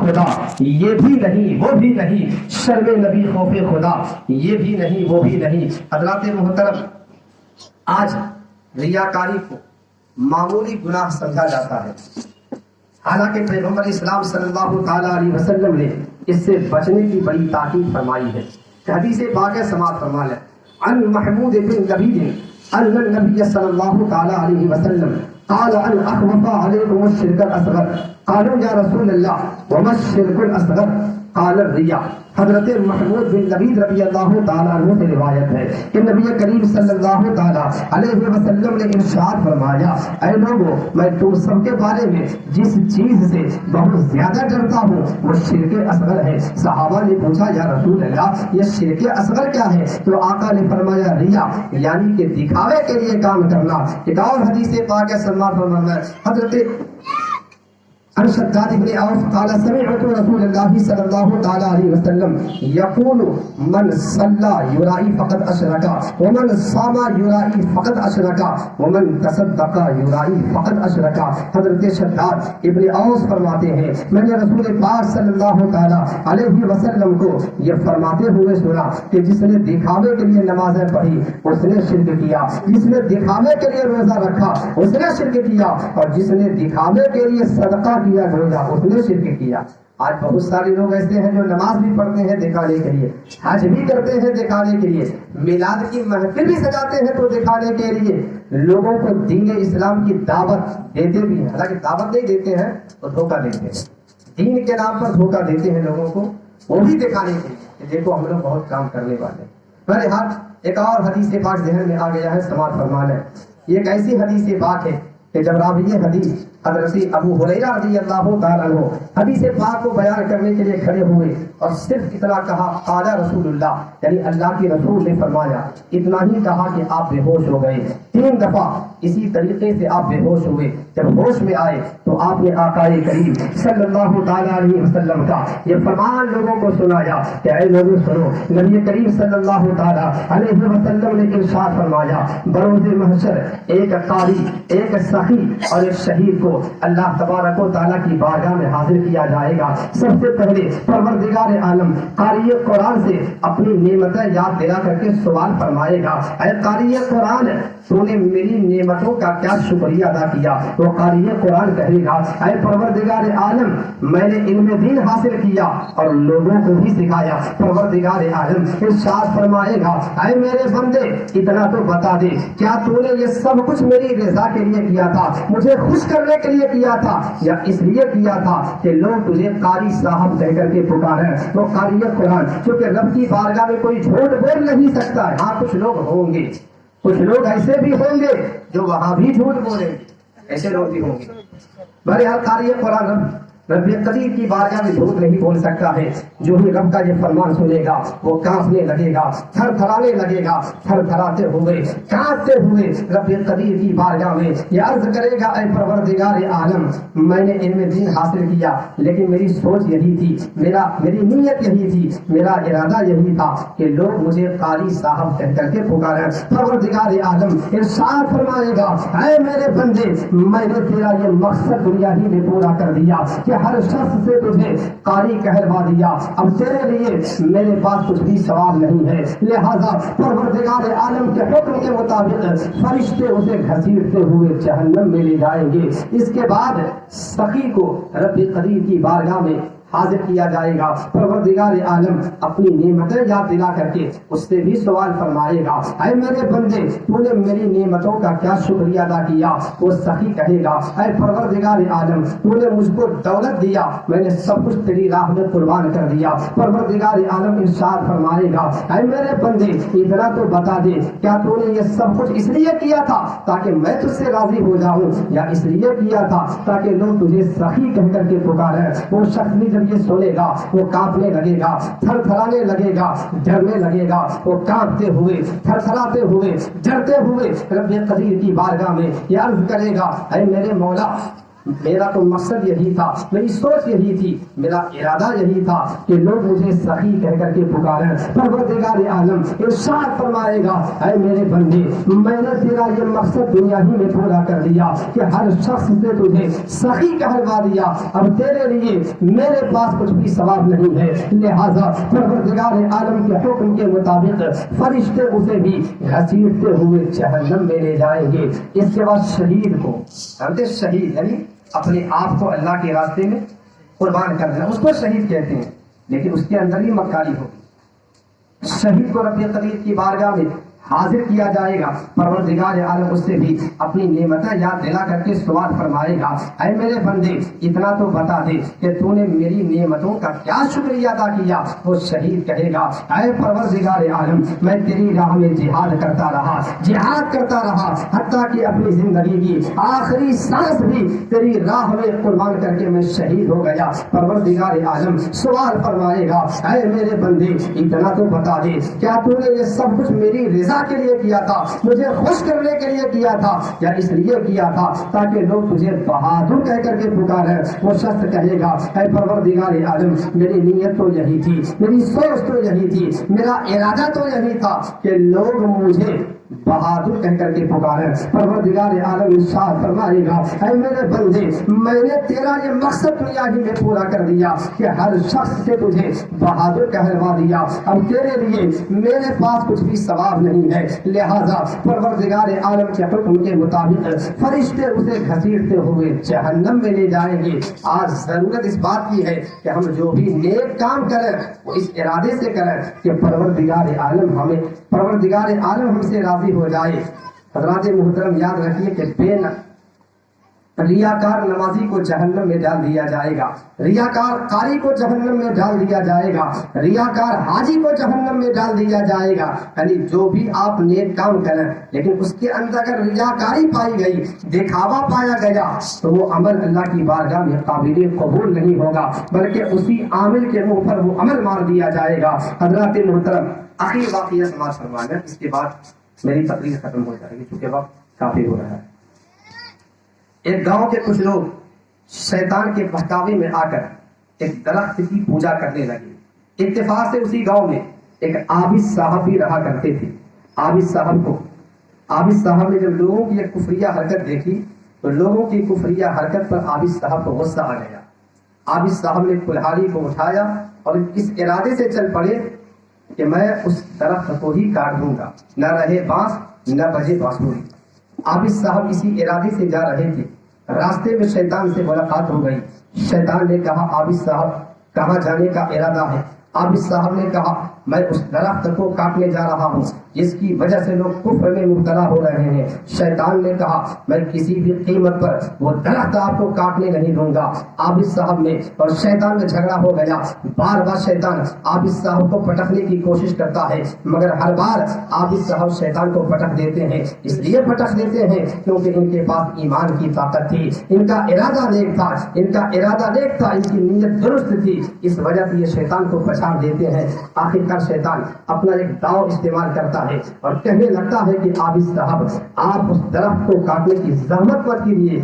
خدا یہ بھی نہیں وہ بھی نہیں، شرم نبی خوف خدا یہ بھی نہیں وہ بھی نہیں۔ حضرات محترم، آج ریاکاری کو معمولی گناہ سمجھا جاتا ہے، حالانکہ پیغمبر اسلام صلی اللہ تعالی علیہ وسلم نے اس سے بچنے کی بڑی تاکید فرمائی ہے۔ حدیث پاک سماعت فرما لیں، عن محمود بن لبید ان النبی صلی اللہ تعالی علیہ وسلم قال ان اخوف علیکم الشرک الاصغر قالوا یا رسول اللہ وما الشرک الاصغر قال الریا۔ حضرت محمود بن لبید رضی اللہ تعالیٰ عنہ سے روایت ہے کہ نبی کریم صلی اللہ تعالیٰ علیہ وسلم نے ارشاد فرمایا، اے لوگوں، میں تم سب کے بارے میں جس چیز سے بہت زیادہ ڈرتا ہوں وہ شرک اصغر ہے۔ صحابہ نے پوچھا، یا رسول اللہ یہ شرک اصغر کیا ہے؟ تو آقا نے فرمایا، ریا، یعنی کہ دکھاوے کے لیے کام کرنا۔ ایک اور حدیث پاک ہے سلمان فرمایا، حضرت شداد بن عوف قال سمعت رسول اللہ صلی اللہ تعالی علیہ وسلم یقول من صلى یرائی فقد اشرکا ومن صام یرائی فقد اشرکا ومن تصدق یرائی فقد اشرکا۔ حضرت شداد ابن عوف فرماتے ہیں، میں نے رسول پاک صلی اللہ تعالی علیہ وسلم کو یہ فرماتے ہوئے سنا کہ جس نے دکھاوے کے لیے نمازیں پڑھی اس نے شرک کیا، جس نے دکھاوے کے لیے روزہ رکھا اس نے شرک کیا، اور جس نے دکھاوے کے لیے صدقہ کیا روزہ اس نے شرک کیا۔ آج بہت سارے لوگ ایسے ہیں جو نماز بھی پڑھتے ہیں دکھانے کے لیے، حج بھی کرتے ہیں دکھانے کے لیے، میلاد کی محفل بھی سجاتے ہیں تو دکھانے کے لیے، لوگوں کو دین اسلام کی دعوت دیتے بھی ہیں، حالانکہ دعوت نہیں دیتے ہیں تو دھوکہ دیتے ہیں، دین کے نام پر دھوکہ دیتے ہیں لوگوں کو، وہ بھی دکھانے کے لیے کہ دیکھو ہم لوگ بہت کام کرنے والے ہیں۔ بہرحال ایک اور حدیث پاک ذہن میں آ گیا ہے، سماعت فرمان ہے۔ یہ ایک ایسی حدیث پاک ہے کہ جب راوی حدیث حضرت ابو ہریرہ رضی اللہ تعالیٰ عنہ حدیث پاک کو بیان کرنے کے لیے کھڑے ہوئے اور صرف اتنا کہا، قال رسول اللہ، یعنی اللہ کے رسول نے فرمایا، اتنا ہی کہا کہ آپ بے ہوش ہو گئے۔ 3 دفعہ اسی طریقے سے آپ بے ہوش ہوئے۔ جب ہوش میں آئے تو آپ نے آقا کریم صلی اللہ تعالیٰ علیہ وسلم کا یہ فرمان لوگوں کو سنایا کہ اے لوگوں سنو، نبی کریم صلی اللہ تعالیٰ علیہ وسلم نے ارشاد فرمایا، بروز محشر ایک قاری، ایک سخی اور ایک شہید کو اللہ تبارک و تعالیٰ کی بارگاہ میں حاضر کیا جائے گا۔ سب سے پہلے پروردگار عالم قاری قرآن سے اپنی نعمتیں یاد دلا کر کے سوال فرمائے گا، اے قاری قرآن، تو نے میری نعمتوں کا کیا شکریہ ادا کیا؟ تو قاری قرآن کہے گا، اے پروردگار عالم، میں نے علم دین حاصل کیا اور لوگوں کو بھی سکھایا۔ پروردگار عالم ارشاد فرمائے گا، اے میرے بندے، اتنا تو بتا دے، کیا تو نے یہ سب کچھ میری رضا کے لیے کیا تھا، مجھے خوش کرنے کے لیے کیا تھا، یا اس لیے کیا تھا کہ لوگ تجھے قاری صاحب کہہ کر کے پکاریں؟ تو قاری قرآن، چونکہ رب کی بارگاہ میں کوئی جھوٹ بول نہیں سکتا ہے۔ ہاں کچھ لوگ ہوں گے، کچھ لوگ ایسے بھی ہوں گے جو وہاں بھی جھوٹ بولیں گے، ایسے لوگ بھی ہوں گے۔ بہرحال قاری قرآن رب قدیر کی بارگاہ میں جھوٹ نہیں بول سکتا ہے۔ جو ہی رب کا یہ فرمان سنے گا وہ کانپنے لگے گا، تھر تھرانے لگے گا، تھر تھراتے ہوئے، کانپتے ہوئے رب قدیر کی بارگاہ میں یہ عرض کرے گا، اے پروردگار عالم، میں نے علم دین حاصل کیا لیکن میری سوچ یہی تھی، میری نیت یہی تھی، میرا ارادہ یہی تھا کہ لوگ مجھے قاری صاحب کہہ کر کے پکاریں۔ پروردگار عالم ارشاد فرمائے گا، اے میرے بندے، میں نے تیرا یہ مقصد دنیا ہی میں پورا کر دیا کہ ہر شخص سے تجھے قاری کہلوا دیا، اب تیرے لیے میرے پاس کچھ بھی سوال نہیں ہے۔ لہذا پروردگار عالم کے حکم کے مطابق فرشتے اسے گھسیٹتے ہوئے جہنم میں لے جائیں گے۔ اس کے بعد سخی کو رب قدیر کی بارگاہ میں حاضر کیا جائے گا۔ پروردگار عالم اپنی نعمتیں یاد دلا کر کے اس سے بھی سوال فرمائے گا، اے میرے بندے، تو نے میری نعمتوں کا کیا شکریہ ادا کیا؟ وہ سخی کہے گا، اے پروردگار عالم، تو نے مجھ کو دولت دیا، میں نے سب کچھ تیری راہ میں قربان کر دیا۔ پروردگار عالم ارشاد فرمائے گا، اے میرے بندے، اتنا تو بتا دے، کیا تو نے یہ سب کچھ اس لیے کیا تھا تاکہ میں تجھ سے راضی ہو جاؤں، یا اس لیے کیا تھا تاکہ لوگ تجھے سخی کہہ کر کے پکاریں؟ وہ شخص بھی جب یہ سنے گا وہ کانپنے لگے گا، تھر تھرانے لگے گا، ڈرنے لگے گا، وہ کانپتے ہوئے، تھر تھراتے ہوئے، ڈرتے ہوئے رب قدیر کی بارگاہ میں یہ عرض کرے گا، اے میرے مولا، میرا تو مقصد یہی تھا، میری سوچ یہی تھی، میرا ارادہ یہی تھا کہ لوگ مجھے سخی کہہ کر کے پکاریں۔ پروردگار عالم ارشاد فرمائے گا اے میرے بندے، میں نے تیرا یہ مقصد دنیا ہی میں پورا کر دیا کہ ہر شخص سے تجھے سخی کہلوا دیا، اب تیرے لیے میرے پاس کچھ بھی ثواب نہیں ہے، لہذا پروردگار عالم کے حکم کے مطابق فرشتے اسے بھی گھسیٹتے ہوئے جہنم میں لے جائیں گے۔ اس کے بعد شہید کو، شہید یعنی اپنے آپ کو اللہ کے راستے میں قربان کر دینا، اس کو شہید کہتے ہیں، لیکن اس کے اندر ہی مکاری ہوگی۔ شہید کو رب قدیر کی بارگاہ میں حاضر کیا جائے گا، پروردگار عالم اس سے بھی اپنی نعمتیں یاد دلا کر کے سوال فرمائے گا اے میرے بندے اتنا تو بتا دے کہ تو نے میری نعمتوں کا کیا شکریہ ادا کیا۔ وہ شہید کہے گا اے پروردگار عالم میں تیری راہ میں جہاد کرتا رہا حتیٰ کہ اپنی زندگی کی آخری سانس بھی تیری راہ میں قربان کر کے میں شہید ہو گیا۔ پروردگار عالم سوال فرمائے گا اے میرے بندے اتنا تو بتا دے کیا تو نے یہ سب کچھ میری رضا کے لیے کیا تھا، مجھے خوش کرنے کے لیے کیا تھا، یا اس لیے کیا تھا تاکہ لوگ تجھے بہادر کہہ کر کے پکاریں؟ وہ شخص کہے گا اے پروردگار عالم میری نیت تو یہی تھی، میری سوچ تو یہی تھی، میرا ارادہ تو یہی تھا کہ لوگ مجھے بہادر کہہ کر کے پکارے۔ پروردگار عالم ارشاد فرمائے گا اے میرے بندے میں نے تیرا یہ مقصد دنیا ہی میں پورا کر دیا کہ ہر شخص سے تجھے بہادر کہلوا دیا، اب تیرے لیے میرے پاس کچھ بھی ثواب نہیں ہے، لہذا پروردگار عالم کے حکم کے مطابق فرشتے اسے گھسیٹتے ہوئے جہنم میں لے جائیں گے۔ آج ضرورت اس بات کی ہے کہ ہم جو بھی نیک کام کریں وہ اس ارادے سے کریں کہ پروردگار عالم ہم سے راضی ہو جائے۔ حضرات محترم یاد رکھیے کہ ریاکار نمازی کو جہنم میں ڈال دیا جائے گا، ریاکار قاری کو جہنم میں ڈال دیا جائے گا، ریاکار حاجی کو جہنم میں ڈال دیا جائے گا۔ یعنی جو بھی آپ نیک کام کریں لیکن اس کے اندر اگر ریاکاری پائی گئی، دکھاوا پایا گیا تو وہ عمل اللہ کی بارگاہ میں قابل قبول نہیں ہوگا، بلکہ اسی عامل کے منہ پر وہ عمل مار دیا جائے گا۔ حضرات محترم آخری واقعہ سماعت فرمائیں، اس کے بعد میری تقریر ختم ہو جائے گی کیونکہ وقت کافی ہو رہا ہے۔ ایک گاؤں کے کچھ لوگ شیطان کے بہکاوے میں آ کر ایک درخت کی پوجا کرنے لگے۔ اتفاق سے اسی گاؤں میں ایک عابد صاحب بھی رہا کرتے تھے۔ عابد صاحب نے جب لوگوں کی ایک کفریہ حرکت دیکھی تو لوگوں کی کفریہ حرکت پر عابد صاحب کو غصہ آ گیا۔ عابد صاحب نے کلہاڑی کو اٹھایا اور اس ارادے سے چل پڑے کہ میں اس درخت کو ہی کاٹ دوں گا، نہ رہے بانس نہ بجے بانسری۔ عابد صاحب اسی ارادے سے جا رہے تھے، راستے میں شیطان سے ملاقات ہو گئی۔ شیطان نے کہا عابد صاحب کہاں جانے کا ارادہ ہے؟ عابد صاحب نے کہا میں اس درخت کو کاٹنے جا رہا ہوں جس کی وجہ سے لوگ کفر میں مبتلا ہو رہے ہیں۔ شیطان نے کہا میں کسی بھی قیمت پر وہ درخت آپ کو کاٹنے نہیں دوں گا۔ عابد صاحب نے اور شیطان میں جھگڑا ہو گیا۔ بار بار شیطان عابد صاحب کو پٹکنے کی کوشش کرتا ہے، مگر ہر بار عابد صاحب شیطان کو پٹک دیتے ہیں۔ اس لیے پٹک دیتے ہیں کیونکہ ان کے پاس ایمان کی طاقت تھی، ان کا ارادہ نیک تھا، ان کی نیت درست تھی، اس وجہ سے یہ شیطان کو پچھاڑ دیتے ہیں۔ آخرکار شیطان اپنا ایک داؤ استعمال کرتا ہے اور کہنے لگتا ہے کہ عابد صاحب آپ اس درخت کو کاٹنے کی زحمت مت کیجیے،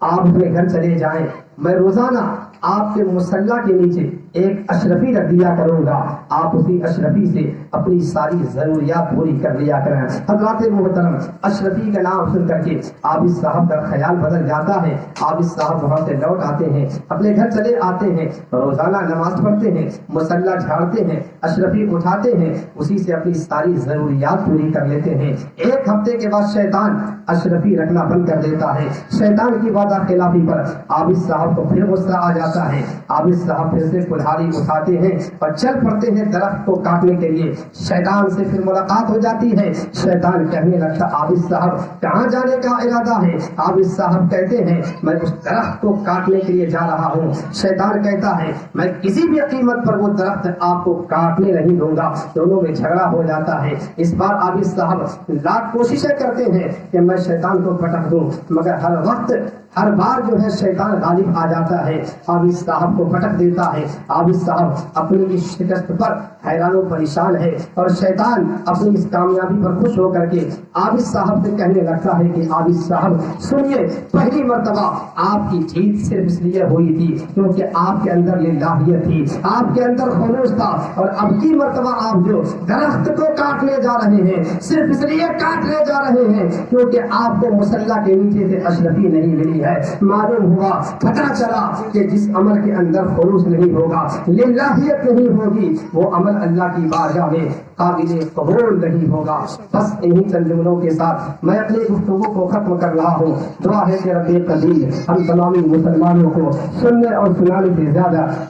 آپ اپنے گھر چلے جائیں، میں روزانہ آپ کے مصلی کے نیچے ایک اشرفی رکھ دیا کروں گا، آپ اسی اشرفی سے اپنی ساری ضروریات پوری کر لیا کریں۔ حضرات محترم اشرفی کا نام سن کر کے عابد صاحب کا خیال بدل جاتا ہے۔ عابد صاحب وہاں سے لوٹ آتے ہیں، اپنے گھر چلے آتے ہیں، روزانہ نماز پڑھتے ہیں، مصلی جھاڑتے ہیں، اشرفی اٹھاتے ہیں، اسی سے اپنی ساری ضروریات پوری کر لیتے ہیں۔ ایک ہفتے کے بعد شیطان اشرفی رکھنا بند کر دیتا ہے۔ شیطان کی وعدہ خلافی پر عابد صاحب کو پھر غصہ آ جاتا ہے۔ عابد صاحب پھر سے کلہاڑی اٹھاتے ہیں اور چل پڑتے ہیں درخت کو کاٹنے کے لیے۔ شیطان سے پھر ملاقات ہو جاتی ہے۔ شیطان کہنے لگتا عابد صاحب کہاں جانے کا ارادہ ہے؟ عابد صاحب کہتے ہیں میں اس درخت کو کاٹنے کے لیے جا رہا ہوں۔ شیطان کہتا ہے میں کسی بھی قیمت پر وہ درخت آپ کو کاٹنے نہیں دوں گا۔ دونوں میں جھگڑا ہو جاتا ہے۔ اس بار عابد صاحب لاکھ کوششیں کرتے ہیں کہ میں شیطان کو پٹک دوں، مگر ہر وقت ہر بار جو ہے شیطان غالب آ جاتا ہے، عابد صاحب کو پٹک دیتا ہے، عابد صاحب اپنی اس شکست پر حیران و پریشان ہے، اور شیطان اپنی اس کامیابی پر خوش ہو کر کے عابد صاحب سے کہنے لگتا ہے کہ عابد صاحب سنیے، پہلی مرتبہ آپ کی جیت صرف اس لیے ہوئی تھی کیونکہ آپ کے اندر للہیت تھی، آپ کے اندر خلوص تھا، اور اب کی مرتبہ آپ جو درخت کو کاٹنے جا رہے ہیں صرف اس لیے کاٹنے جا رہے ہیں کیونکہ آپ کو مسلح کے نیچے سے اشرفی نہیں ملی ہے۔ معلوم ہوا، پتہ چلا کہ جس عمل کے اندر خلوص نہیں ہوگا، للہیت نہیں ہوگی، وہ عمل اللہ کی بارگاہ میں قابل قبول نہیں ہوگا۔ بس انہی چند جملوں کے ساتھ میں اپنی گفتگو کو ختم کر رہا ہوں۔ دعا ہے کہ رب قدیر ہم تمام مسلمانوں کو سننے اور سنانے سے زیادہ